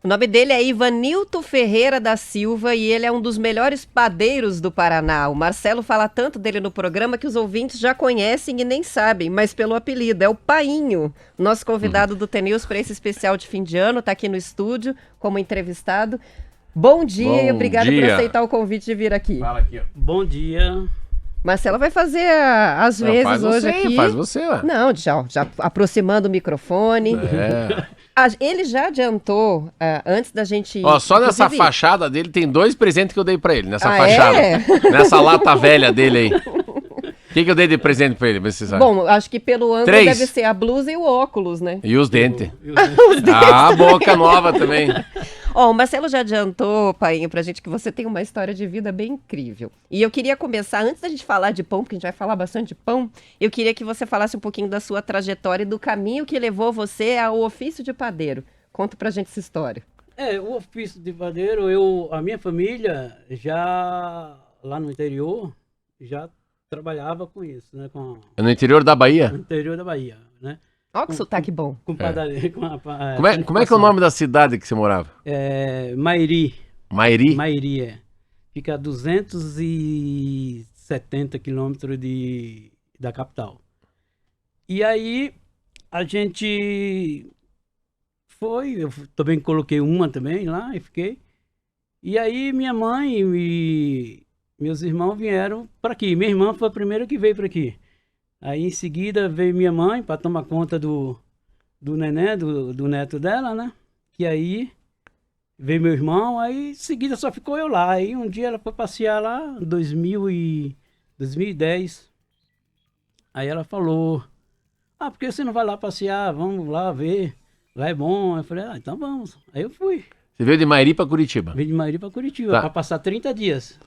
O nome dele é Ivanilton Ferreira da Silva e ele é um dos melhores padeiros do Paraná. O Marcelo fala tanto dele no programa que os ouvintes já conhecem e nem sabem, mas pelo apelido. É o Painho, nosso convidado do TNews para esse especial de fim de ano, está aqui no estúdio como entrevistado. Bom dia e obrigado por aceitar o convite de vir aqui. Fala aqui, ó. Bom dia. Marcelo vai fazer as vezes hoje aqui. Faz você, ué. Não, já aproximando o microfone. Ele já adiantou, antes da gente... Ó, só nessa fachada dele tem 2 presentes que eu dei pra ele, nessa fachada. É? Nessa lata velha dele aí. O que eu dei de presente pra ele? Bom, acho que pelo ângulo 3. deve ser a blusa e o óculos, né? E os dentes. Os dentes. Ah, boca nova também. Ó, o Marcelo já adiantou, Painho, pra gente que você tem uma história de vida bem incrível. E eu queria começar, antes da gente falar de pão, porque a gente vai falar bastante de pão, eu queria que você falasse um pouquinho da sua trajetória e do caminho que levou você ao ofício de padeiro. Conta pra gente essa história. O ofício de padeiro, a minha família já lá no interior já trabalhava com isso, né? É no interior da Bahia? No interior da Bahia, né? Olha que sotaque bom. Com padaria. Como é que é o nome da cidade que você morava? Mairi. Mairi? Mairi, é. Fica a 270 quilômetros da capital. E aí, a gente eu também coloquei uma também lá e fiquei. E aí, minha mãe e meus irmãos vieram para aqui. Minha irmã foi a primeira que veio para aqui. Aí em seguida veio minha mãe para tomar conta do neném, do neto dela, né? Que aí veio meu irmão, aí em seguida só ficou eu lá. Aí um dia ela foi passear lá, em 2010. Aí ela falou, por que você não vai lá passear? Vamos lá ver, lá é bom. Eu falei, então vamos. Aí eu fui. Você veio de Mairi para Curitiba? Veio de Mairi para Curitiba, Tá. para passar 30 dias.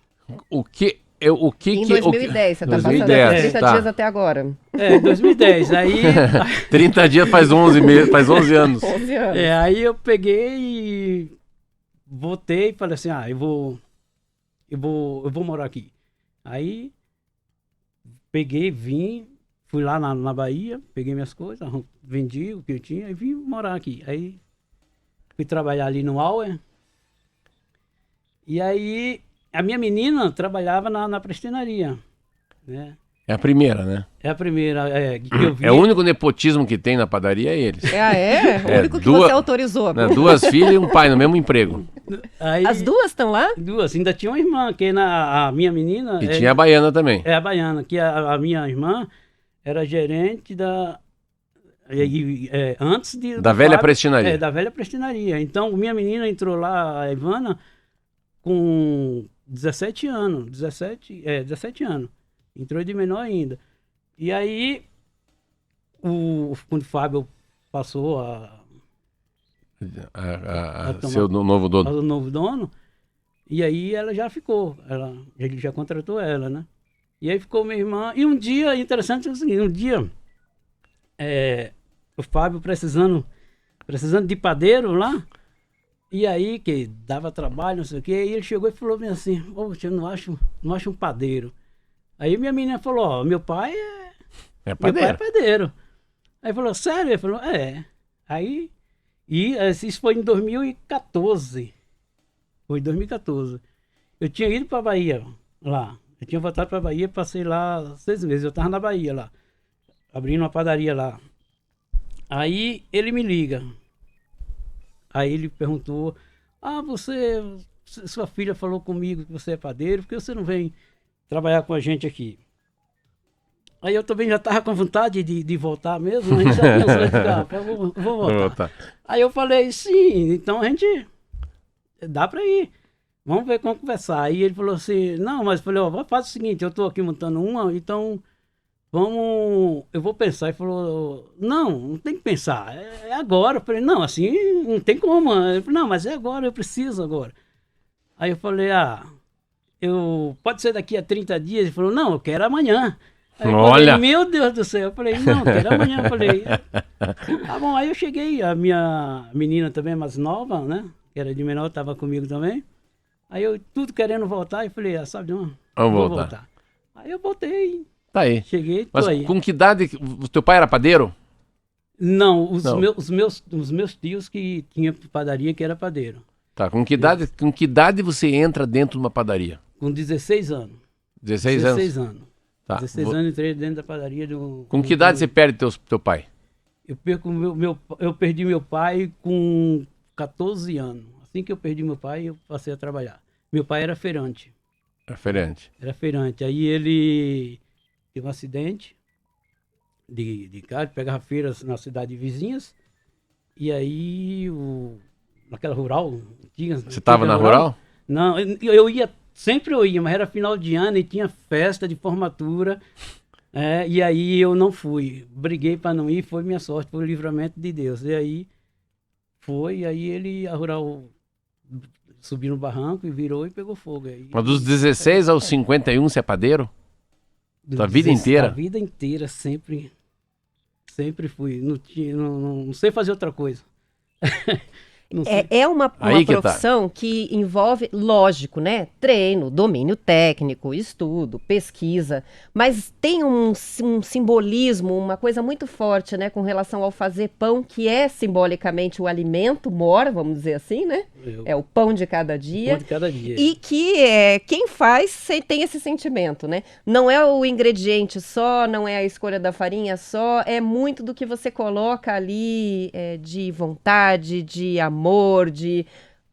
Em 2010, você tá 2010, passando 30 tá. dias até agora. 2010. Aí 30 dias faz 11 faz 11 anos. 11 anos. aí eu peguei e voltei e falei assim, eu vou morar aqui. Aí peguei, vim, fui lá na Bahia, peguei minhas coisas, vendi o que eu tinha e vim morar aqui. Aí fui trabalhar ali no Auer. E aí a minha menina trabalhava na prestinaria, né? É a primeira, né? É a primeira que eu vi. É o único nepotismo que tem na padaria, é eles. O único que você autorizou. Né, 2 filhas e um pai no mesmo emprego. Aí, As duas estão lá? Duas, ainda tinha uma irmã, que a minha menina... E tinha a baiana também. É a baiana, que a minha irmã era gerente antes Da velha prestinaria. Da velha prestinaria. Então, minha menina entrou lá, a Ivana, com 17 anos. 17 anos. Entrou de menor ainda. E aí, quando o Fábio passou Seu novo dono. o novo dono, e aí ela já ficou. Ele já contratou ela, né? E aí ficou minha irmã. E um dia, interessante é o seguinte, o Fábio precisando de padeiro lá, e aí que dava trabalho, não sei o quê, e ele chegou e falou bem assim, eu não acho um padeiro. Aí minha menina falou, meu pai É meu pai padeiro. é padeiro. Aí falou, sério? Ele falou, Aí, isso foi em 2014. Foi em 2014. Eu tinha ido para Bahia, lá. Eu tinha voltado para Bahia, passei lá 6 meses. Eu estava na Bahia, lá. Abrindo uma padaria lá. Aí, ele me liga. Aí, ele perguntou, sua filha falou comigo que você é padeiro, por que você não vem trabalhar com a gente aqui? Aí eu também já estava com vontade de voltar mesmo, a gente já pensou, vou voltar. Aí eu falei, sim, então a gente dá para ir, vamos ver como conversar. Aí ele falou assim, não, mas eu falei, faz o seguinte, eu estou aqui montando uma, então eu vou pensar. Ele falou, não tem que pensar, é agora. Eu falei, não, assim, não tem como. Ele falou, não, mas é agora, eu preciso agora. Aí eu falei, pode ser daqui a 30 dias? Ele falou, não, eu quero amanhã. Aí eu Olha! falei, meu Deus do céu. Eu falei, não, quero amanhã. Eu falei, tá bom. Aí eu cheguei, a minha menina também mais nova, né? Que era de menor, estava comigo também. Aí eu tudo querendo voltar, e falei, sabe, não, Vamos vou voltar. Aí eu voltei, Tá aí. cheguei, tô Mas aí. com que idade... O teu pai era padeiro? Não, Não. os meus tios que tinham padaria, que era padeiro. Tá, com que idade você entra dentro de uma padaria? Com 16 anos. 16 anos? 16 anos. Tá. 16 anos entrei dentro da padaria. Com que idade você perde teu pai? Eu perdi meu pai com 14 anos. Assim que eu perdi meu pai, eu passei a trabalhar. Meu pai era feirante. Referente. Era feirante. Aí ele teve um acidente de carro, pegava feiras na cidade vizinhas. E aí, naquela rural, Você estava na rural? Não, eu ia, sempre eu ia, mas era final de ano e tinha festa de formatura. E aí eu não fui. Briguei para não ir, foi minha sorte, foi o livramento de Deus. E aí a rural subiu no barranco e virou e pegou fogo. Aí, Mas dos 16 aos 51 você é padeiro? Tua vida inteira? A vida inteira, sempre fui. Não sei fazer outra coisa. Não sei. É uma Aí que tá. profissão que envolve, lógico, né? Treino, domínio técnico, estudo, pesquisa, mas tem um simbolismo, uma coisa muito forte, né? Com relação ao fazer pão, que é simbolicamente o alimento mor, vamos dizer assim, né? É o pão de cada dia. Pão de cada dia. E que quem faz tem esse sentimento, né? Não é o ingrediente só, não é a escolha da farinha só, é muito do que você coloca ali de vontade, de amor,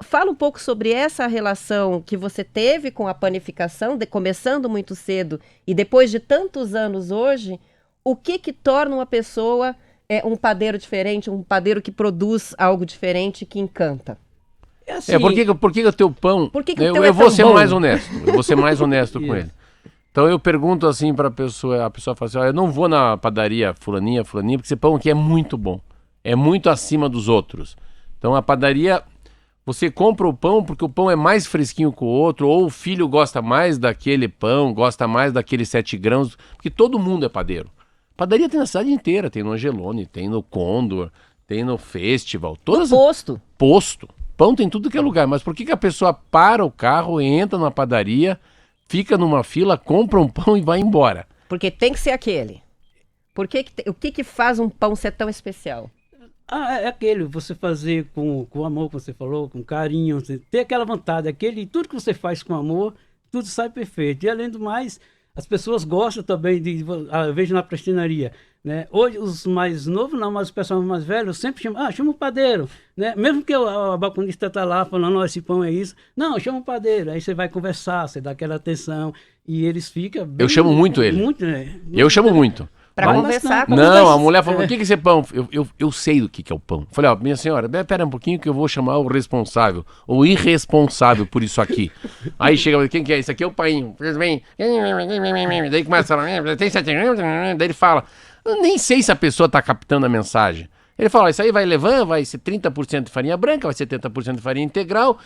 Fala um pouco sobre essa relação que você teve com a panificação, começando muito cedo e depois de tantos anos hoje, o que torna uma pessoa um padeiro diferente, um padeiro que produz algo diferente, que encanta? Assim, Por que o teu pão... Por que o teu eu é vou tão ser bom? mais honesto. Eu vou ser mais honesto com Isso. ele. Então eu pergunto assim pra pessoa, a pessoa fala assim, eu não vou na padaria fulaninha, porque esse pão aqui é muito bom. É muito acima dos outros. Então a padaria, você compra o pão porque o pão é mais fresquinho que o outro, ou o filho gosta mais daquele pão, gosta mais daqueles 7 grãos, porque todo mundo é padeiro. Padaria tem na cidade inteira, tem no Angelone, tem no Condor, tem no Festival, todas... Posto. Pão tem tudo que é lugar, mas por que a pessoa para o carro, entra numa padaria, fica numa fila, compra um pão e vai embora? Porque tem que ser aquele. O que faz um pão ser tão especial? É aquele, você fazer com amor, como você falou, com carinho, você ter aquela vontade, tudo que você faz com amor, tudo sai perfeito. E além do mais, as pessoas gostam também eu vejo na prestinaria, né? Hoje os mais novos não, mas os pessoal mais velhos sempre chama o padeiro, né? Mesmo que a balconista tá lá falando, esse pão é isso, não, chama o padeiro, aí você vai conversar, você dá aquela atenção e eles ficam bem... Eu chamo muito ele. Eu chamo muito. Para conversar com Não, a mulher falou, o que é esse pão? Eu sei do que é o pão. Falei, minha senhora, espera um pouquinho que eu vou chamar o responsável, ou irresponsável por isso aqui. Aí chega, quem que é? Isso aqui é o painho. Daí começa a falar, tem 7 anos? Daí ele fala, eu nem sei se a pessoa está captando a mensagem. Ele fala, isso aí vai ser 30% de farinha branca, vai ser 70% de farinha integral,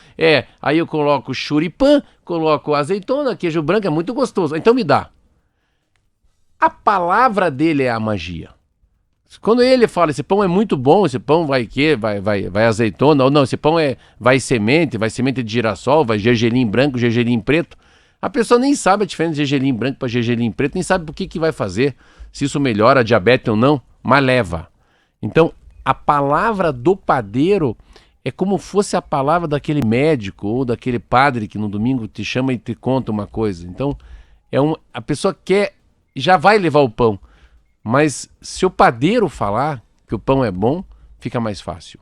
aí eu coloco churipã, coloco azeitona, queijo branco, é muito gostoso. Então me dá. A palavra dele é a magia. Quando ele fala, esse pão é muito bom, esse pão vai azeitona, ou não, esse pão vai semente de girassol, vai gergelim branco, gergelim preto. A pessoa nem sabe a diferença de gergelim branco para gergelim preto, nem sabe por que vai fazer, se isso melhora a diabetes ou não, mas leva. Então, a palavra do padeiro é como fosse a palavra daquele médico ou daquele padre que no domingo te chama e te conta uma coisa. Então, a pessoa já vai levar o pão, mas se o padeiro falar que o pão é bom, fica mais fácil.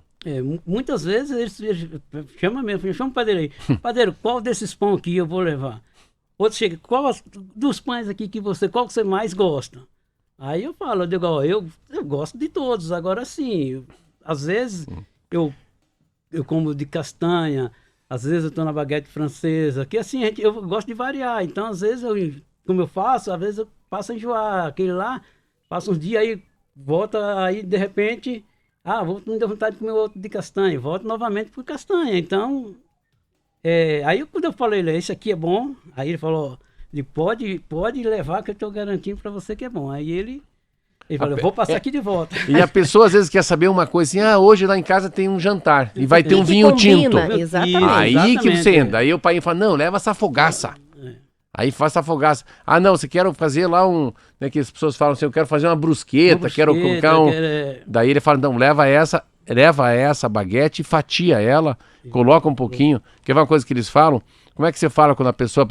Muitas vezes eles chamam mesmo, chama o padeiro aí. Padeiro, qual desses pão aqui eu vou levar? Outro chega, qual dos pães aqui qual que você mais gosta? Aí eu falo, eu gosto de todos, agora sim, às vezes eu como de castanha, às vezes eu estou na baguete francesa, que assim, eu gosto de variar, então às vezes como eu faço, às vezes eu passo a enjoar aquele lá, passa uns dias aí, volta aí de repente, me deu vontade de comer outro de castanha, volto novamente por castanha, então, aí quando eu falei, esse aqui é bom, aí ele falou, pode levar que eu estou garantindo para você que é bom, aí ele falou, eu vou passar aqui de volta. E a pessoa às vezes quer saber uma coisa assim, hoje lá em casa tem um jantar, e vai ter um vinho tinto. Exatamente. Aí que você entra, aí o pai fala, não, leva essa fogaça. Aí faça a fogaça. Ah, não, você quer fazer lá né, que as pessoas falam assim, eu quero fazer uma brusqueta, quero colocar um... Daí ele fala, não, leva essa baguete e fatia ela, coloca um pouquinho. Quer ver uma coisa que eles falam? Como é que você fala quando a pessoa...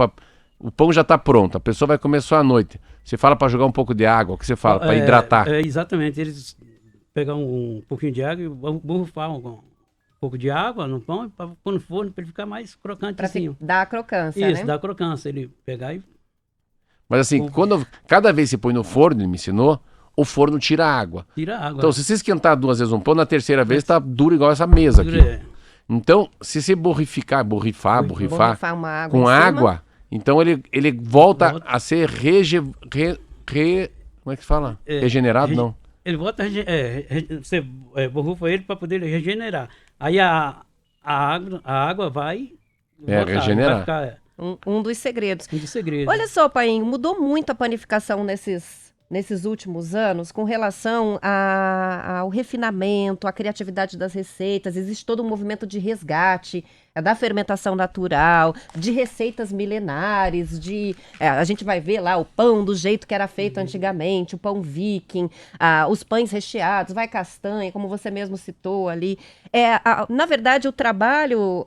O pão já está pronto, a pessoa vai comer só à noite. Você fala para jogar um pouco de água, o que você fala? Para hidratar. Exatamente, eles pegam um pouquinho de água e borrifar um pouco de água no pão, para pôr no forno, para ele ficar mais crocante. Para dar a crocância, Isso, dá a crocância. Ele pegar e... Mas assim, cada vez que você põe no forno, ele me ensinou, o forno tira a água. Tira a água. Então, se você esquentar 2 vezes um pão, na terceira vez está duro igual essa mesa aqui. Então, se você borrifar uma água com água, então ele volta a ser como é que se fala? Regenerado, não? Ele volta você borrifa ele para poder regenerar. Aí a água vai regenerar. Vai ficar, um dos segredos. Um dos segredos. Olha só, Painho, mudou muito a panificação nesses últimos anos com relação ao refinamento, à criatividade das receitas. Existe todo um movimento de resgate da fermentação natural, de receitas milenares, a gente vai ver lá o pão do jeito que era feito antigamente, o pão viking, os pães recheados, vai castanha, como você mesmo citou ali. Na verdade, o trabalho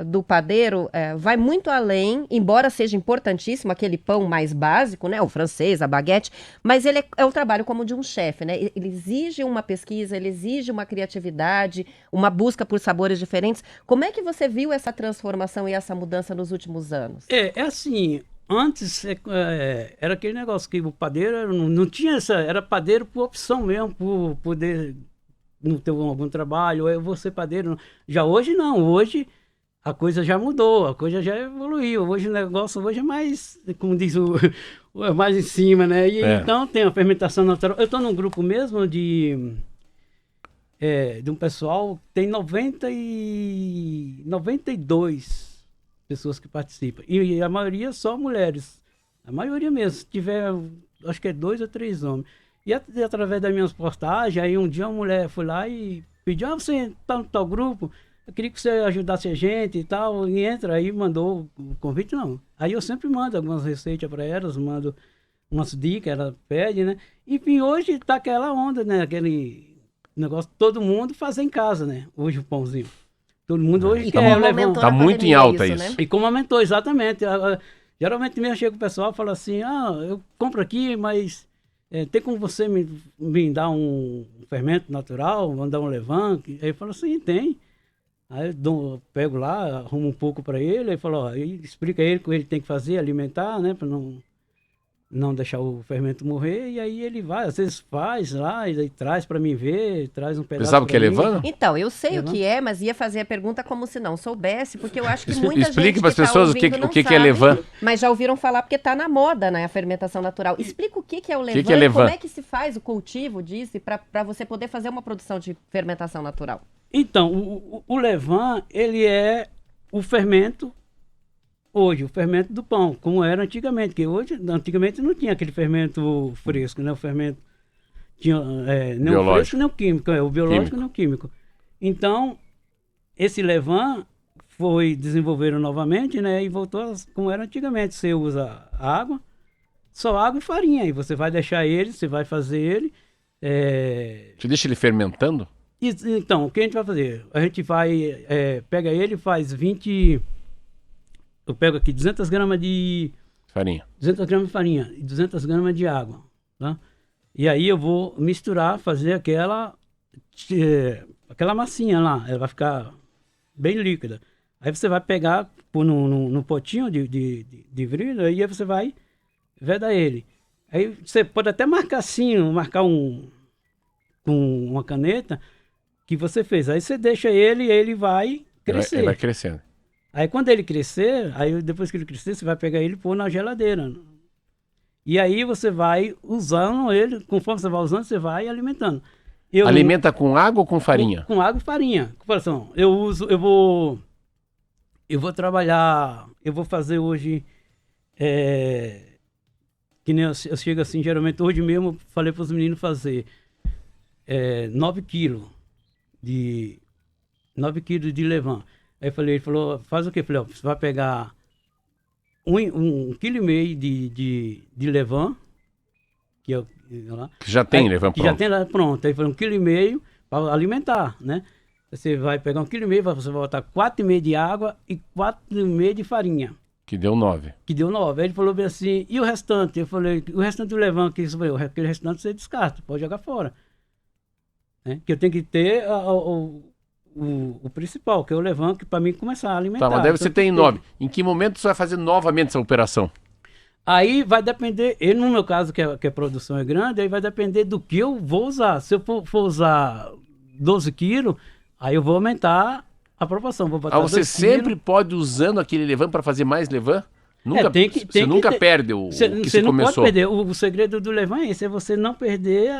do padeiro vai muito além, embora seja importantíssimo aquele pão mais básico, né, o francês, a baguete, mas ele é o trabalho como de um chefe, né? Ele exige uma pesquisa, ele exige uma criatividade, uma busca por sabores diferentes. Como é que você viu essa transformação e essa mudança nos últimos anos? É assim, antes era aquele negócio que o padeiro não tinha era padeiro por opção mesmo, por poder não ter algum trabalho, eu vou ser padeiro. Já hoje não, hoje a coisa já mudou, a coisa já evoluiu. Hoje o negócio é mais, como diz mais em cima, né? Então tem a fermentação natural. Eu estou num grupo mesmo de um pessoal, tem 92 pessoas que participam. E a maioria só mulheres. A maioria mesmo. Se tiver, acho que 2 ou 3 homens. E através das minhas postagens, aí um dia uma mulher foi lá e pediu, você está no tal grupo? Eu queria que você ajudasse a gente e tal. E entra aí, mandou o convite, não. Aí eu sempre mando algumas receitas para elas, mando umas dicas, ela pede, né? Enfim, hoje está aquela onda, né? Aquele negócio, todo mundo faz em casa, né? Hoje o pãozinho. Todo mundo hoje quer levar. Tá muito em alta isso. Né? E como aumentou, exatamente. Geralmente mesmo chega o pessoal e fala assim, eu compro aqui, mas tem como você me dar um fermento natural, mandar um levain? Aí eu falo assim, tem. Aí eu pego lá, arrumo um pouco para ele, aí falo, aí explica ele o que ele tem que fazer, alimentar, né? Para não deixar o fermento morrer, e aí ele vai, às vezes faz lá, e aí traz para mim ver, traz um pedaço. Você sabe o que é levain? Então, eu sei o que é, mas ia fazer a pergunta como se não soubesse, porque eu acho que muita gente Explique para as pessoas o que sabe, é levain. Mas já ouviram falar porque está na moda, né, a fermentação natural. Explica o que é o levain, que é levain? Como é que se faz o cultivo disso para você poder fazer uma produção de fermentação natural. Então, o levain, ele é o fermento, hoje, o fermento do pão, como era antigamente, que antigamente não tinha aquele fermento fresco, né? O fermento tinha nem o fresco nem o químico, o biológico nem o químico. Então, esse levain desenvolveram novamente, né? E voltou como era antigamente. Você usa água, só água e farinha. E você vai deixar ele, você vai fazer ele. Você deixa ele fermentando? Então, o que a gente vai fazer? A gente vai, pega ele e faz 20... Eu pego aqui 200 gramas de farinha. 200 gramas de farinha e 200 gramas de água, tá? E aí eu vou misturar, fazer aquela massinha lá. Ela vai ficar bem líquida. Aí você vai pegar, pôr no potinho de vidro, e aí você vai vedar ele. Aí você pode até marcar assim, marcar com uma caneta que você fez. Aí você deixa ele vai crescer. Ele vai crescendo. Aí quando ele crescer, depois que ele crescer, você vai pegar ele e pôr na geladeira. E aí você vai usando ele, conforme você vai usando, você vai alimentando. Alimenta com água ou com farinha? Com água e farinha. Comparação. Eu vou trabalhar, eu vou fazer hoje, que nem eu chego assim, geralmente hoje mesmo, falei para os meninos fazer 9 quilos de levain. Aí ele falou, faz o quê? Falei, você vai pegar 1,5 kg de levain, que eu, lá, Que já tem aí, levain que pronto. já tem lá pronto. Aí foi 1,5 kg para alimentar, né? Você vai pegar 1,5 kg, você vai botar 4,5 kg de água e 4,5 kg de farinha, Que deu 9. que deu 9. Aí ele falou bem assim, e o restante? Eu falei, o restante do levain, aquele restante você descarta, pode jogar fora. Né? Que eu tenho que ter o principal, que é o levain, que para mim começar a alimentar. Tá, mas daí Então, você tem 9. Em que momento você vai fazer novamente essa operação? Aí vai depender, no meu caso, que a produção é grande, aí vai depender do que eu vou usar. Se eu for usar 12 quilos, aí eu vou aumentar a proporção. Vou botar Ah, você 2 sempre quilos. pode ir usando aquele levain para fazer mais levain? Nunca, tem que você nunca ter. perde o Você que você não começou. pode perder. O segredo do levain é esse, é você não perder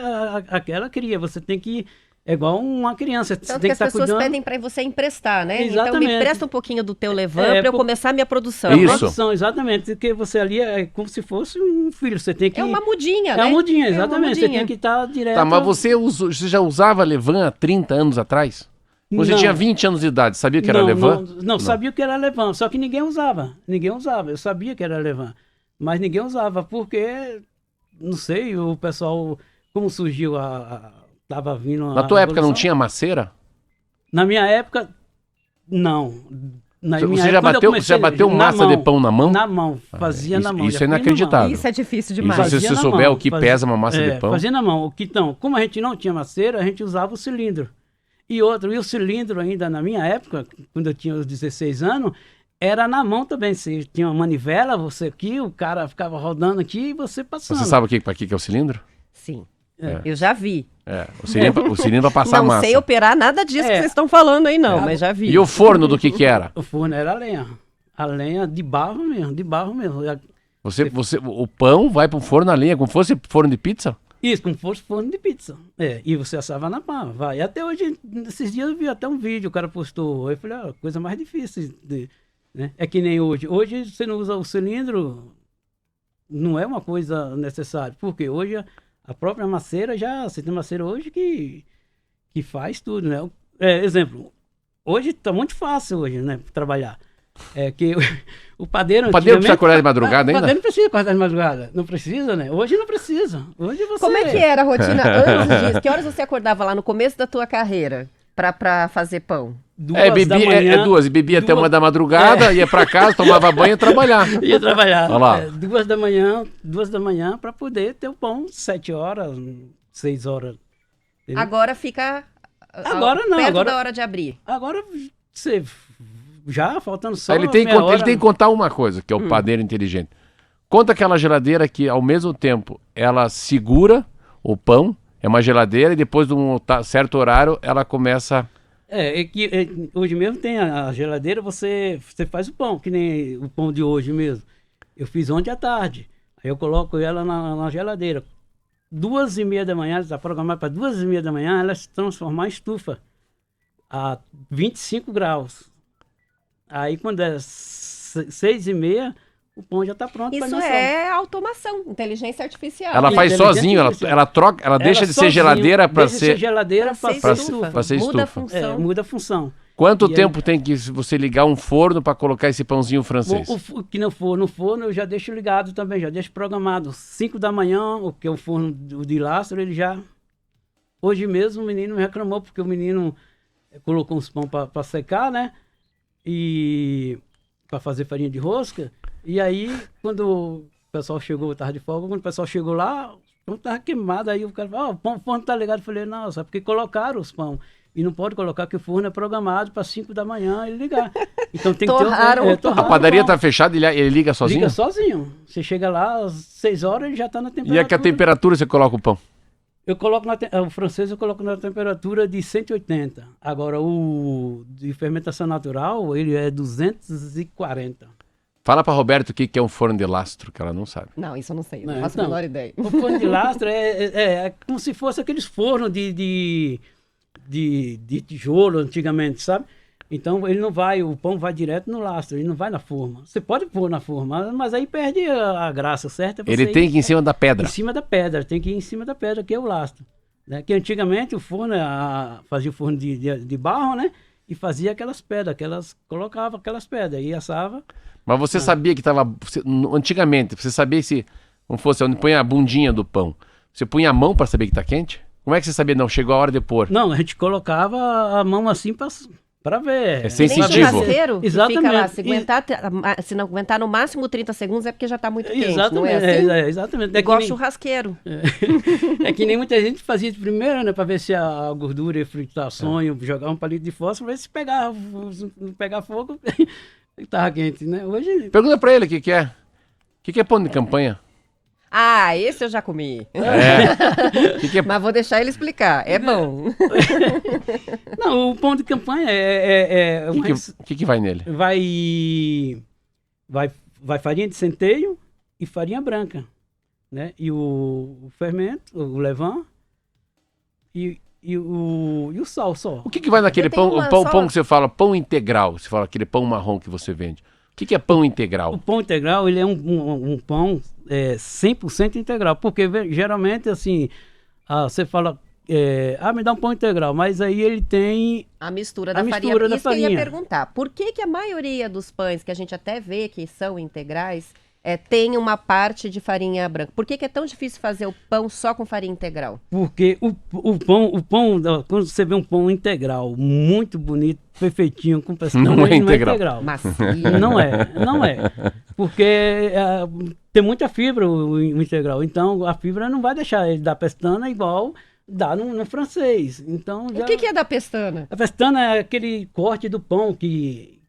aquela cria. Você tem que... É igual uma criança, você Tanto tem que que as estar pessoas cuidando. pedem para você emprestar, né? Então me Exatamente. empresta um pouquinho do teu levain É, para eu por- começar a minha produção. Isso. Produção, exatamente. Porque você ali é como se fosse um filho. Você tem que... É uma mudinha, É né? uma mudinha, É uma exatamente. Você mudinha. tem que estar direto... Tá, mas você já usava levain há 30 anos atrás? Você Não. tinha 20 anos de idade, sabia que era não, levain? não, sabia que era levain, só que ninguém usava. Ninguém usava. Eu sabia que era levain, mas ninguém usava, porque, não sei, o pessoal, como surgiu tava vindo Na a tua época não evolução. tinha macera? Na minha época, não. Na minha Você já época, quando eu bateu, comecei, já bateu na massa de pão na mão? Na mão, fazia isso- na mão. isso já é fiz na mão. inacreditável. Isso é difícil Isso, demais. se você Fazia na souber mão, o que fazia- pesa uma massa de pão. Fazia na mão. Então, como a gente não tinha maceira, a gente usava o cilindro. E o cilindro ainda na minha época, quando eu tinha os 16 anos, era na mão também. Você tinha uma manivela, você aqui, o cara ficava rodando aqui e você passando. Você sabe para que é o cilindro? Sim. É. Eu já vi. É, o cilindro para passar Não massa. sei operar nada disso que É. vocês estão falando aí, não, mas já vi. E o forno do que era? O forno era a lenha. A lenha de barro mesmo, de barro mesmo. O pão vai pro forno a lenha, como fosse forno de pizza? Isso, como fosse forno de pizza. É, e você assava na pá, vai. E até hoje, nesses dias eu vi até um vídeo, o cara postou. Aí eu falei, coisa mais difícil, né? É que nem hoje. Hoje você não usa o cilindro, não é uma coisa necessária. Porque hoje a própria maceira você tem maceira hoje que faz tudo, né? Exemplo, hoje tá muito fácil hoje, né, trabalhar. É que o padeiro... O padeiro precisa antigamente- acordar de madrugada O ainda? padeiro não precisa acordar de madrugada. Não precisa, né? Hoje não precisa. Hoje você... Como é que era a rotina antes disso? Que horas você acordava lá no começo da tua carreira pra fazer pão? 2 da manhã, E bebia até 1 da madrugada, ia pra casa, tomava banho e ia trabalhar. ia trabalhar. Olha lá. 2 da manhã para poder ter o pão 7 horas, 6 horas. Entendeu? Agora fica Agora não, perto agora- da hora de abrir. Agora você já faltando só Ele tem meia hora. que contar uma coisa, que é o padeiro inteligente. Conta aquela geladeira que, ao mesmo tempo, ela segura o pão, é uma geladeira, e depois de um certo horário, ela começa... Hoje mesmo tem a geladeira, você faz o pão, que nem o pão de hoje mesmo. Eu fiz ontem à tarde. Aí eu coloco ela na geladeira. 2h30 da manhã, está programado para 2h30 da manhã, ela se transformar em estufa a 25 graus. Aí quando é 6h30, o pão já está pronto para Isso mim. é automação, inteligência artificial. Ela faz inteligência sozinho, artificial. ela troca, ela deixa de ser sozinho geladeira para deixa de ser ser... geladeira Pra para ser ser estufa. estufa. Pra ser Muda a estufa. função. Muda a função. Quanto E tempo tem que você ligar um forno para colocar esse pãozinho francês? O que não for no forno, eu já deixo ligado também, já deixo programado. 5 da manhã, o que é o forno de lastro, ele já... Hoje mesmo o menino me reclamou, porque o menino colocou uns pão para secar, né? E para fazer farinha de rosca. E aí, quando o pessoal chegou, estava de folga, quando o pessoal chegou lá, o pão estava queimado. Aí o cara falou, o forno está ligado. Eu falei, não, só porque colocaram os pão. E não pode colocar que o forno é programado para 5 da manhã ele ligar. Então tem que Torraram o ter... pão. torraram A padaria o pão. está fechada e ele liga sozinho? Liga sozinho. Você chega lá, às 6 horas, ele já está na E temperatura. a que a temperatura você coloca o pão? Eu coloco o francês eu coloco na temperatura de 180. Agora, o de fermentação natural, ele é 240. Fala para Roberto o que é um forno de lastro, que ela não sabe. Não, isso eu não sei, não Não, faço a então, menor ideia. O forno de lastro é como se fosse aqueles fornos de tijolo antigamente, sabe? Então ele não vai, o pão vai direto no lastro, ele não vai na forma. Você pode pôr na forma, mas aí perde a graça, certo? É você Ele tem que ir em cima da pedra. Em cima da pedra, tem que ir em cima da pedra, que é o lastro. Né? Que antigamente o forno fazia o forno de barro, né? E fazia aquelas pedras, colocava aquelas pedras e assava. Mas você sabia que estava... Antigamente, você sabia se... Como fosse, onde põe a bundinha do pão. Você punha a mão para saber que está quente? Como é que você sabia? Não, chegou a hora de pôr. Não, a gente colocava a mão assim para ver. É sensitivo. Nem churrasqueiro, que Exatamente. fica lá, se não aguentar no máximo 30 segundos é porque já está muito quente, Exatamente, não é assim? Exatamente. Igual churrasqueiro. É que nem muita gente fazia de primeiro, né? Para ver se a gordura ia fritar sonho, jogar um palito de fósforo, ver se pegar fogo, estava quente, né? Hoje... Pergunta para ele o que é. O que é pão de campanha? Ah, esse eu já comi. Que é... Mas vou deixar ele explicar. É bom. Não, o pão de campanha O que vai nele? Vai farinha de centeio e farinha branca, né? E o fermento, o levain e o sal só. O que vai naquele pão? Pão que você fala, pão integral. Você fala aquele pão marrom que você vende. O que é pão integral? O pão integral, ele é um pão 100% integral. Porque geralmente, assim, você fala, me dá um pão integral. Mas aí ele tem a mistura da farinha. Isso que eu ia perguntar. Por que a maioria dos pães, que a gente até vê que são integrais, tem uma parte de farinha branca? Por que é tão difícil fazer o pão só com farinha integral? Porque o pão, quando você vê um pão integral, muito bonito, perfeitinho, com pressão, não é integral. Macio. Não é. Porque tem muita fibra o integral. Então a fibra não vai deixar ele dar pestana igual dá no francês. Então, O que é da pestana? A pestana é aquele corte do pão que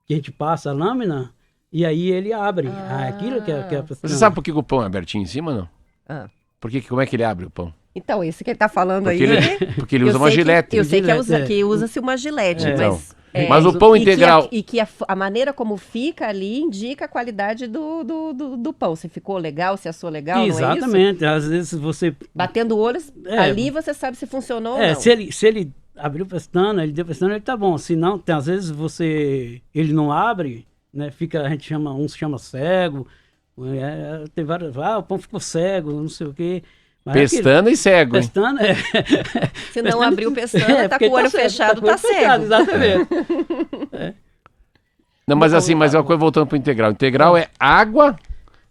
a gente passa a lâmina. E aí ele abre. Aquilo que é a pestana. Você sabe por que o pão é abertinho em cima, não? Como é que ele abre o pão? Então, esse que ele tá falando porque ele usa uma gilete. Eu sei que usa-se uma gilete, então, mas o pão integral... E que a maneira como fica ali indica a qualidade do pão. Se ficou legal, se assou legal, exatamente. Não é isso? Às vezes você... Batendo olhos, ali você sabe se funcionou ou não. Se ele abriu pestana, ele deu pestana, ele tá bom. Se não, às vezes ele não abre... Né, uns chama cego, tem vários, o pão ficou cego, não sei o quê. Mas pestana e cego, pestana Se não abriu pestana, tá com o olho fechado, tá cego. Exatamente. Não, mas assim, mas é uma coisa voltando pro integral. Integral é água,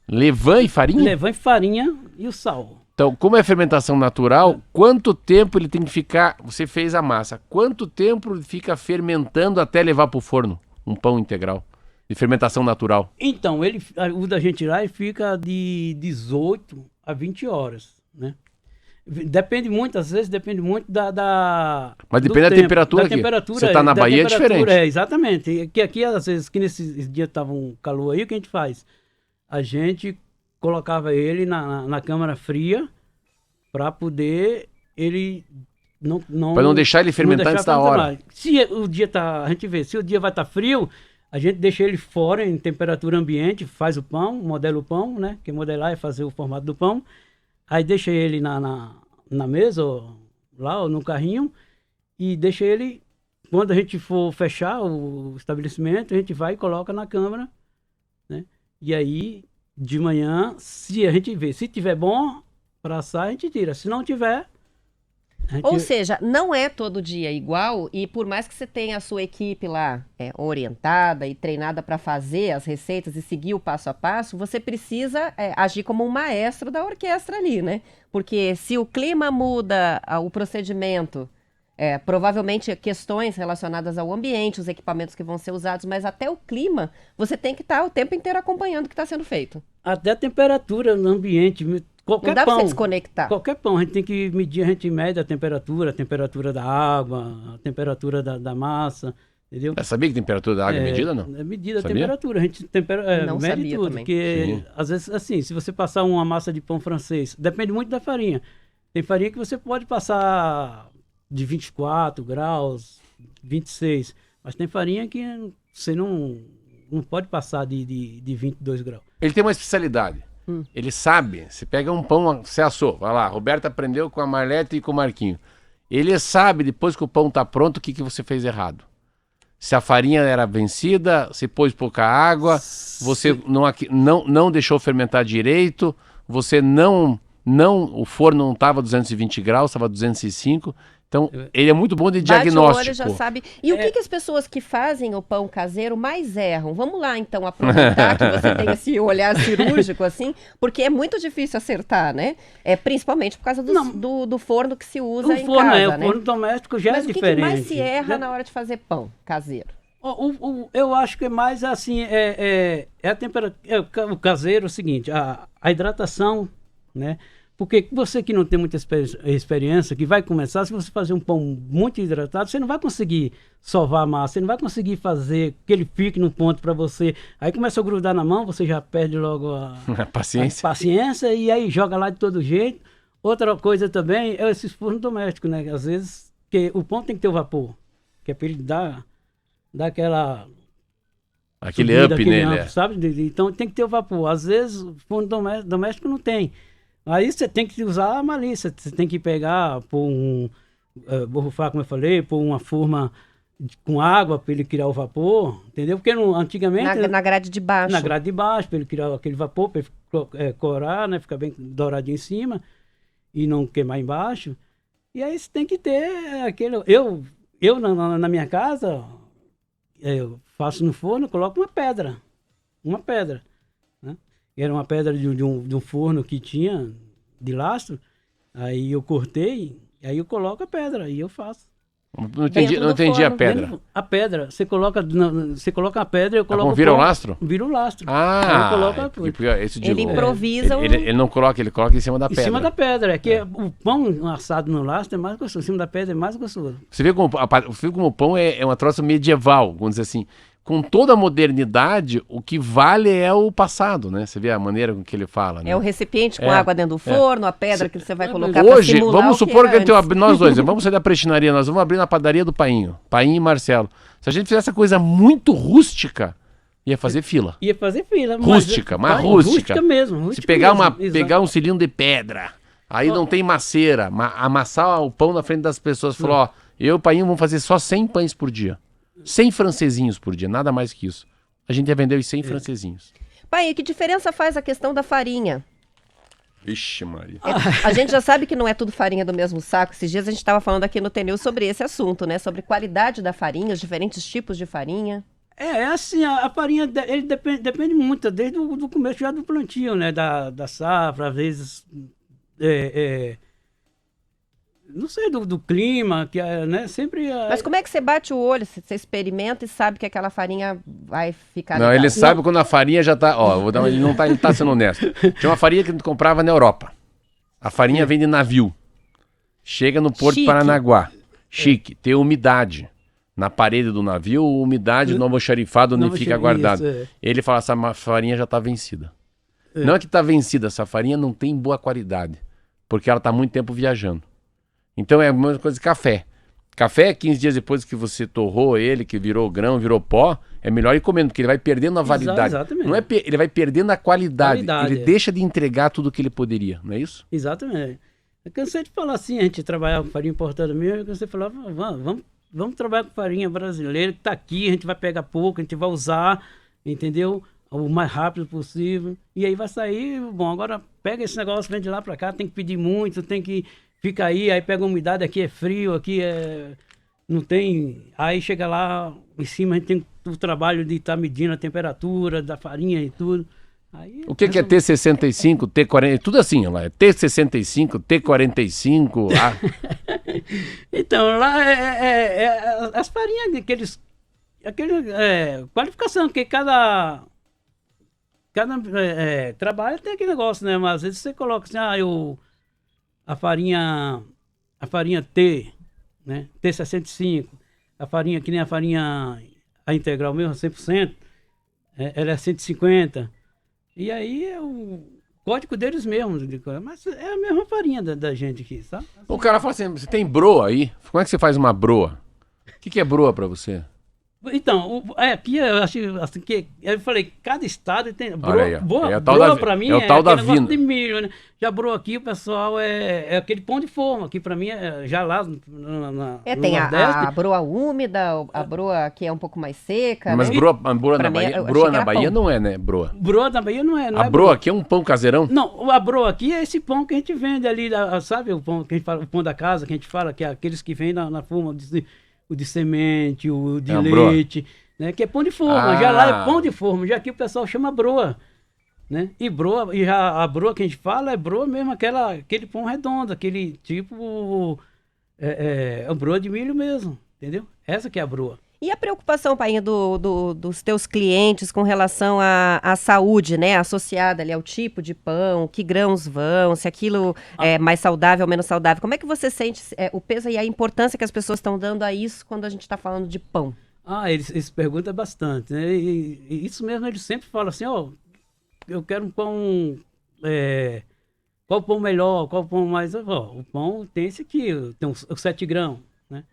levain e farinha? Levain e farinha e o sal. Então, como é fermentação natural, quanto tempo ele tem que ficar... Você fez a massa, quanto tempo ele fica fermentando até levar pro forno um pão integral? De fermentação natural. Então, o da gente lá fica de 18 a 20 horas, né? Depende muito, às vezes depende muito Mas depende da temperatura aqui. Você tá na Bahia é diferente. Exatamente. Que aqui, às vezes, que nesses dias tava um calor aí, o que a gente faz? A gente colocava ele na câmara fria para poder ele não para não deixar ele fermentar antes da hora. Se o dia a gente vê, se o dia vai estar frio, a gente deixa ele fora em temperatura ambiente, faz o pão, modela o pão, né? Que modelar é fazer o formato do pão. Aí deixa ele na mesa, ou lá ou no carrinho, e deixa ele, quando a gente for fechar o estabelecimento, a gente vai e coloca na câmara, né? E aí, de manhã, se a gente vê, se tiver bom para assar, a gente tira. Se não tiver... Ou seja, não é todo dia igual, e por mais que você tenha a sua equipe lá orientada e treinada para fazer as receitas e seguir o passo a passo, você precisa agir como um maestro da orquestra ali, né? Porque se o clima muda, o procedimento, provavelmente questões relacionadas ao ambiente, os equipamentos que vão ser usados, mas até o clima, você tem que estar o tempo inteiro acompanhando o que está sendo feito. Até a temperatura no ambiente... Não dá para você desconectar. Qualquer pão, a gente tem que medir, a gente mede a temperatura da água, a temperatura da massa, entendeu? Sabia que a temperatura da água é medida, não? É medida a temperatura, a gente mede tudo. Também. Porque, às vezes, assim, se você passar uma massa de pão francês, depende muito da farinha. Tem farinha que você pode passar de 24 graus, 26, mas tem farinha que você não pode passar de 22 graus. Ele tem uma especialidade. Ele sabe, você pega um pão, você assou, vai lá, a Roberta aprendeu com a Marlete e com o Marquinho. Ele sabe, depois que o pão tá pronto, o que você fez errado. Se a farinha era vencida, se pôs pouca água, você não deixou fermentar direito, você não o forno não estava 220 graus, estava 205. Então, ele é muito bom de Bate diagnóstico. o olho, já sabe. E o que as pessoas que fazem o pão caseiro mais erram? Vamos lá, então, aproveitar que você tem esse olhar cirúrgico, assim, porque é muito difícil acertar, né? Principalmente por causa do forno que se usa em casa, O forno doméstico já Mas é diferente. Mas o que mais se erra na hora de fazer pão caseiro? Eu acho que é mais assim, a temperatura, o caseiro é o seguinte, a hidratação, né? Porque você que não tem muita experiência, que vai começar, se você fazer um pão muito hidratado, você não vai conseguir sovar a massa, você não vai conseguir fazer que ele fique no ponto para você. Aí começa a grudar na mão, você já perde logo a paciência e aí joga lá de todo jeito. Outra coisa também é esses fornos domésticos, né? Às vezes, que o pão tem que ter o vapor, que é para ele dar aquele up nele, sabe? Então tem que ter o vapor. Às vezes o forno doméstico não tem. Aí você tem que usar a malícia, você tem que pegar, borrufar, como eu falei, pôr uma forma com água para ele criar o vapor, entendeu? Porque antigamente... Na grade de baixo. Na grade de baixo, para ele criar aquele vapor, para ele corar, né? Ficar bem douradinho em cima e não queimar embaixo. E aí você tem que ter aquele... Eu na minha casa, eu faço no forno, coloco uma pedra, né? Era uma pedra de um forno que tinha de lastro, aí eu cortei, aí eu coloco a pedra, aí eu faço. Não entendi a pedra. A pedra, você coloca a pedra, eu coloco... Vira o lastro? Vira o lastro. Ele improvisa. Ele não coloca, ele coloca em cima da pedra. Em cima da pedra, o pão assado no lastro é mais gostoso, em cima da pedra é mais gostoso. Você vê como o pão é uma troça medieval, vamos dizer assim. Com toda a modernidade, o que vale é o passado, né? Você vê a maneira com que ele fala, né? É o recipiente com água dentro do forno, a pedra que você vai colocar hoje, vamos supor que nós dois, vamos sair da prestinaria, nós vamos abrir na padaria do Painho e Marcelo. Se a gente fizesse essa coisa muito rústica, ia fazer fila. Rústica. Rústica mesmo. Se pegar um cilindro de pedra, aí não tem maceira, amassar o pão na frente das pessoas, falou, ó, eu e o Painho vamos fazer só 100 pães por dia. 100 francesinhos por dia, nada mais que isso. A gente ia vender os 100 francesinhos. Pai, e que diferença faz a questão da farinha? Vixe, Maria. A gente já sabe que não é tudo farinha do mesmo saco. Esses dias a gente estava falando aqui no TNews sobre esse assunto, né? Sobre qualidade da farinha, os diferentes tipos de farinha. Assim, a farinha, ele depende muito, desde o começo já do plantio, né? Da safra, às vezes... não sei, do clima, que né, sempre... Mas como é que você bate o olho, você experimenta e sabe que aquela farinha vai ficar legal? Não, ele sabe quando a farinha já tá... ele tá sendo honesto. Tinha uma farinha que a gente comprava na Europa. A farinha vem de navio. Chega no Porto de Paranaguá. Chique. Tem umidade. Na parede do navio, umidade no almoxarifado onde fica guardado. Ele fala, essa farinha já tá vencida. Não é que tá vencida, essa farinha não tem boa qualidade. Porque ela tá muito tempo viajando. Então é a mesma coisa que café. Café, 15 dias depois que você torrou ele, que virou grão, virou pó, é melhor ir comendo, porque ele vai perdendo a validade. Exatamente. Não ele vai perdendo a qualidade. Ele deixa de entregar tudo o que ele poderia, não é isso? Exatamente. Eu cansei de falar assim, a gente trabalhava com farinha importada mesmo, eu cansei de falar, vamos trabalhar com farinha brasileira, que tá aqui, a gente vai pegar pouco, a gente vai usar, entendeu? O mais rápido possível. E aí vai sair, bom, agora pega esse negócio, vem de lá para cá, tem que pedir muito, tem que... Fica aí pega a umidade, aqui é frio, aqui não tem... Aí chega lá, em cima a gente tem o trabalho de estar medindo a temperatura da farinha e tudo. Aí, o que é T65, T40, tudo assim, lá, é T65, T45... Então, lá as farinhas, qualificação, porque cada trabalho tem aquele negócio, né? Mas às vezes você coloca assim, a farinha T, né? T65, a farinha que nem a farinha a integral mesmo, 100%, ela é 150. E aí é o código deles mesmos, mas é a mesma farinha da gente aqui, sabe? O cara fala assim, você tem broa aí? Como é que você faz uma broa? O que é broa pra você? Então, aqui eu acho assim que eu falei, cada estado tem Olha aí, ó. broa, É o tal broa da- pra mim é o tal da aquele negócio vina. de milho, né? Já broa aqui o pessoal é aquele pão de forma, que pra mim já lá no Tem Nordeste. a broa úmida, a broa que é um pouco mais seca, Mas né? broa Pra na mim, Bahia, eu broa achei que na era Bahia pão. não é, né? Broa. Broa da Bahia não é A broa aqui é um pão caseirão? Não, a broa aqui é esse pão que a gente vende ali, sabe o pão que a gente fala, o pão da casa, que a gente fala, que é aqueles que vêm na forma o de semente, o de É uma broa. leite, né? Que é pão de forma. Ah. Já lá é pão de forma, já aqui o pessoal chama broa, né? E broa, e a broa que a gente fala é broa mesmo, aquele pão redondo, aquele tipo, a broa de milho mesmo, entendeu? Essa que é a broa. E a preocupação, Painho, dos teus clientes com relação à saúde, né? Associada ali ao tipo de pão, que grãos vão, se aquilo é mais saudável ou menos saudável. Como é que você sente o peso e a importância que as pessoas estão dando a isso quando a gente está falando de pão? Eles perguntam bastante, né? E isso mesmo, eles sempre falam assim, ó, eu quero um pão, qual pão melhor, qual pão mais... Ó, o pão tem esse aqui, tem os 7 grãos, né?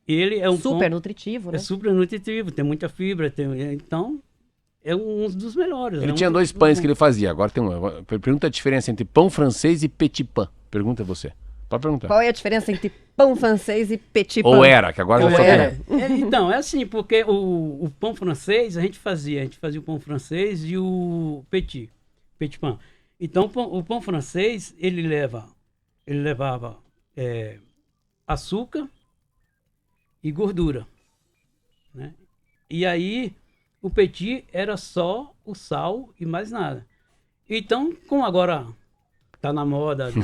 Ele é um Super pão, nutritivo, né? é super nutritivo, tem muita fibra, então é um dos melhores. Ele tinha 2 pães que ele fazia, agora tem um. Pergunta a diferença entre pão francês e petit pain. Pergunta você. Pode perguntar. Qual é a diferença entre pão francês e petit pain? Ou era, que agora já só tem. Então, é assim, porque o pão francês a gente fazia o pão francês e o petit pain. Então, o pão francês, ele levava açúcar e gordura, né? E aí, o petit era só o sal e mais nada. Então, como agora tá na moda de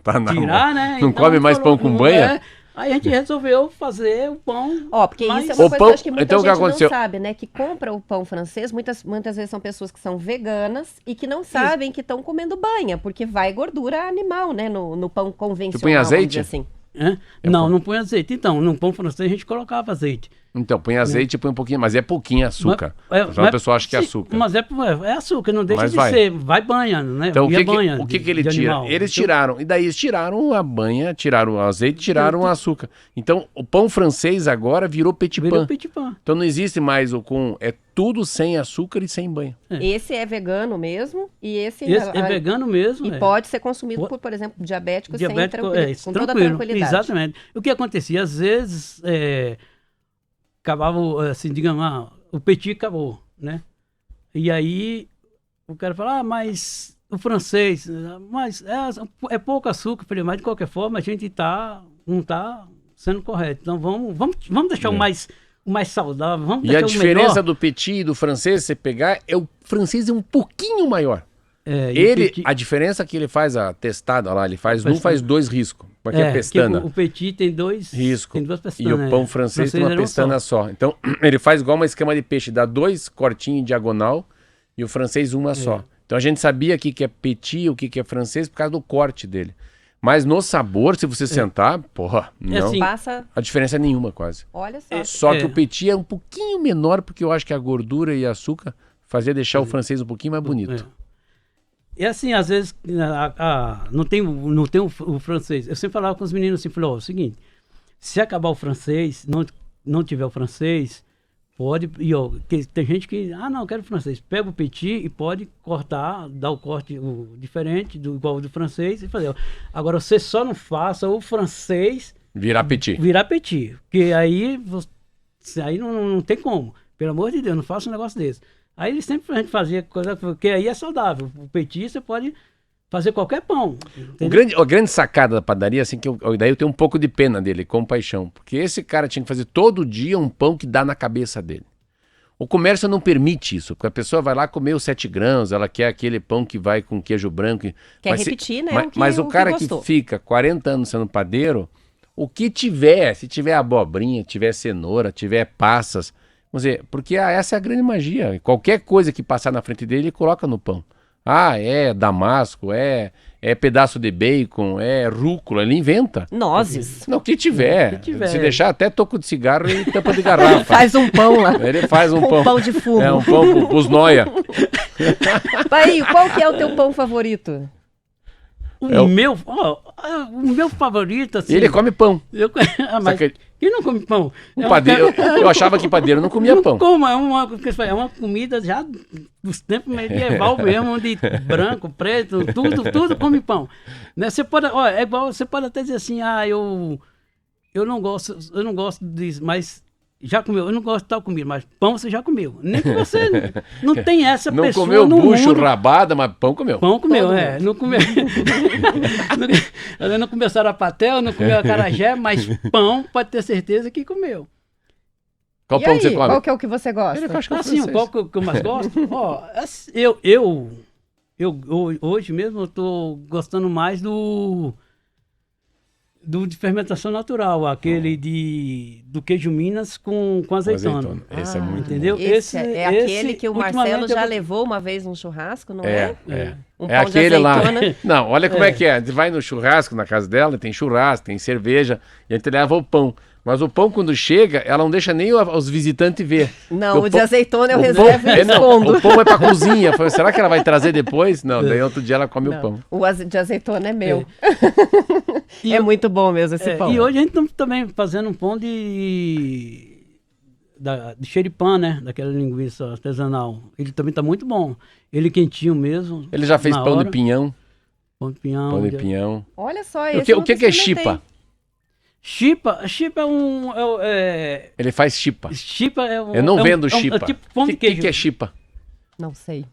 Tá na tirar, né? Não Então, come mais pão com banha? Aí a gente resolveu fazer o pão. Porque mais- isso é uma O coisa pão- que eu acho que muita então, o que gente aconteceu? não sabe, né? Que compra o pão francês, muitas vezes são pessoas que são veganas e que não sabem que estão comendo banha, porque vai gordura animal, né? No pão convencional, põe vamos azeite? dizer assim. Não põe azeite. Então, no pão francês a gente colocava azeite. Então, põe azeite e põe um pouquinho, mas é pouquinho açúcar. Mas- Então a pessoa acha que é sim, açúcar. Mas é açúcar, não deixa Mas de vai. ser. Vai banha, né? Então, E banha o que de- ele de tira? animal. Eles Então, tiraram, e daí eles tiraram a banha, tiraram o azeite, tiraram o açúcar. Então, o pão francês agora virou petit virou pain. petit pain. Então não existe mais o com, é tudo sem açúcar e sem banha. Esse é vegano mesmo e esse Esse é vegano mesmo. e pode ser consumido por exemplo, diabéticos sem com toda tranquilidade. Exatamente. O que acontecia? Às vezes, acabava, assim, digamos, o petit acabou, né? E aí, o cara fala, mas o francês, mas é pouco açúcar. Eu falei, mas de qualquer forma, a gente não tá sendo correto. Então, vamos deixar o mais saudável, vamos E deixar a o diferença melhor. do petit e do francês, você pegar, o francês é um pouquinho maior. E o petit- A diferença que ele faz a testada, olha lá, ele faz A um, faz 2 riscos. Porque é pestana. que o petit tem dois Risco. tem duas E pestanas. o pão francês tem uma era um pestana só. Então, ele faz igual uma escama de peixe, dá 2 cortinhos em diagonal e o francês uma só. Então a gente sabia o que é petit, o que é francês por causa do corte dele. Mas no sabor, se você sentar, porra, não. assim, Passa, A diferença é nenhuma quase. olha só. Só que o petit é um pouquinho menor, porque eu acho que a gordura e açúcar fazia deixar o francês um pouquinho mais bonito. E assim, às vezes, não tem o francês. Eu sempre falava com os meninos assim, falou, ó, o seguinte, se acabar o francês, não tiver o francês, pode, tem gente que, não, quero francês. Pega o petit e pode cortar, dar o corte diferente, igual do francês, e fazer. Agora, você só não faça o francês Virar petit. virar petit, porque aí não tem como. Pelo amor de Deus, não faça um negócio desse. Aí a gente fazia coisa, porque aí é saudável. O petit você pode fazer qualquer pão. A grande sacada da padaria, assim, daí eu tenho um pouco de pena dele, com paixão. Porque esse cara tinha que fazer todo dia um pão que dá na cabeça dele. O comércio não permite isso, porque a pessoa vai lá comer os 7 grãos, ela quer aquele pão que vai com queijo branco. Quer repetir, né? Mas o cara que gostou. fica 40 anos sendo padeiro, o que tiver, se tiver abobrinha, tiver cenoura, tiver passas, vamos dizer, porque essa é a grande magia. Qualquer coisa que passar na frente dele, ele coloca no pão. É damasco, é pedaço de bacon, é rúcula, ele inventa. Nozes. Não, o que tiver. O que tiver. Se deixar até toco de cigarro e tampa de garrafa. Faz um pão lá. Ele faz um Com pão. pão de fumo. É um pão pros noia. Pai, qual que é o teu pão favorito? O meu favorito, assim... E ele come pão. mas Só que Quem não come pão? Padeiro, eu achava que padeiro não comia pão. Como? É uma comida já dos tempos medieval mesmo, de branco, preto, tudo come pão. Né? Você pode, ó, é igual, você pode até dizer assim, eu não gosto disso, mas já comeu, eu não gosto de tal comida, mas pão você já comeu. Nem que você não tem essa não pessoa comeu no bucho, mundo. Rabada, mas pão comeu. Pão comeu, não comeu. não comeu sarapatel, não comeu acarajé, mas pão pode ter certeza que comeu. Qual pão que você come? Qual que é o que você gosta? Assim, qual que eu mais gosto? Ó, eu hoje mesmo eu tô gostando mais do de fermentação natural, aquele do queijo Minas com azeitona. Esse é muito entendeu? bom. Esse é aquele que o Marcelo ultimamente já levou uma vez num churrasco, não é? Um É pão de aquele lá. azeitona. Não, olha como é que é. Você vai no churrasco na casa dela, tem churrasco, tem cerveja, e a gente leva o pão. Mas o pão, quando chega, ela não deixa nem os visitantes ver. Não, o de pão, azeitona eu o reservo pão, e escondo. o pão é pra cozinha. Falei, será que ela vai trazer depois? Não, daí outro dia ela come o pão. O de azeitona é meu. É muito bom mesmo esse pão. E hoje a gente está também fazendo um pão de xeripã, né? Daquela linguiça artesanal. Ele também está muito bom. Ele quentinho mesmo. Ele já fez pão de pinhão. Pão de pinhão. Pão de pinhão. Olha só, O que é chipa? Chipa é um... Ele faz chipa. Chipa é um... Eu não vendo chipa. chipa. É tipo pão de queijo. O que é chipa? Não sei.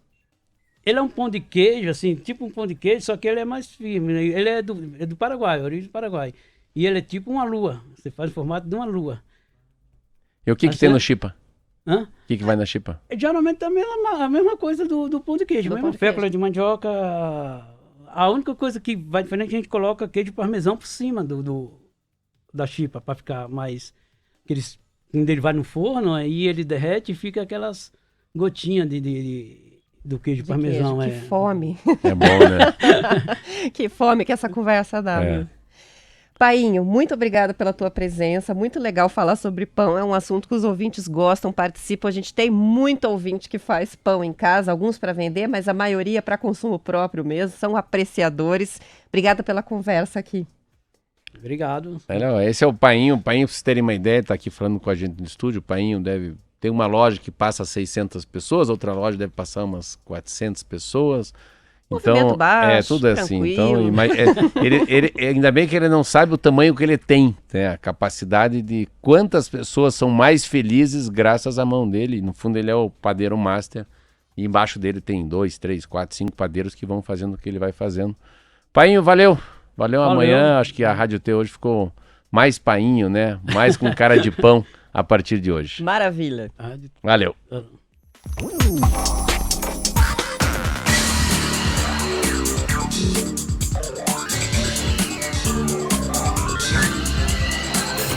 Ele é um pão de queijo, assim, tipo um pão de queijo, só que ele é mais firme. Né? Ele é do Paraguai, origem do Paraguai. E ele é tipo uma lua. Você faz o formato de uma lua. E o que tem no chipa? Hã? O que vai na chipa? Geralmente é a mesma coisa do pão de queijo. Mesmo fécula de mandioca. A única coisa que vai diferente é que a gente coloca queijo parmesão por cima da chipa, para ficar mais... Quando ele vai no forno, aí ele derrete e fica aquelas gotinhas do queijo parmesão. Que fome. É bom, né? Que fome que essa conversa dá. Né? Painho, muito obrigada pela tua presença. Muito legal falar sobre pão. É um assunto que os ouvintes gostam, participam. A gente tem muito ouvinte que faz pão em casa, alguns para vender, mas a maioria para consumo próprio mesmo. São apreciadores. Obrigada pela conversa aqui. Obrigado. Esse é o Painho. O Painho, pra vocês terem uma ideia, está aqui falando com a gente no estúdio. O Painho tem uma loja que passa 600 pessoas, outra loja deve passar umas 400 pessoas. Movimento baixo, tudo assim. Então, ele, ainda bem que ele não sabe o tamanho que ele tem, né? A capacidade de quantas pessoas são mais felizes graças à mão dele. No fundo, ele é o padeiro master. E embaixo dele tem 2, 3, 4, 5 padeiros que vão fazendo o que ele vai fazendo. Painho, valeu! Valeu amanhã. Acho que a Rádio T hoje ficou mais painho, né? Mais com cara de pão a partir de hoje. Maravilha. Valeu.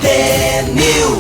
TNews.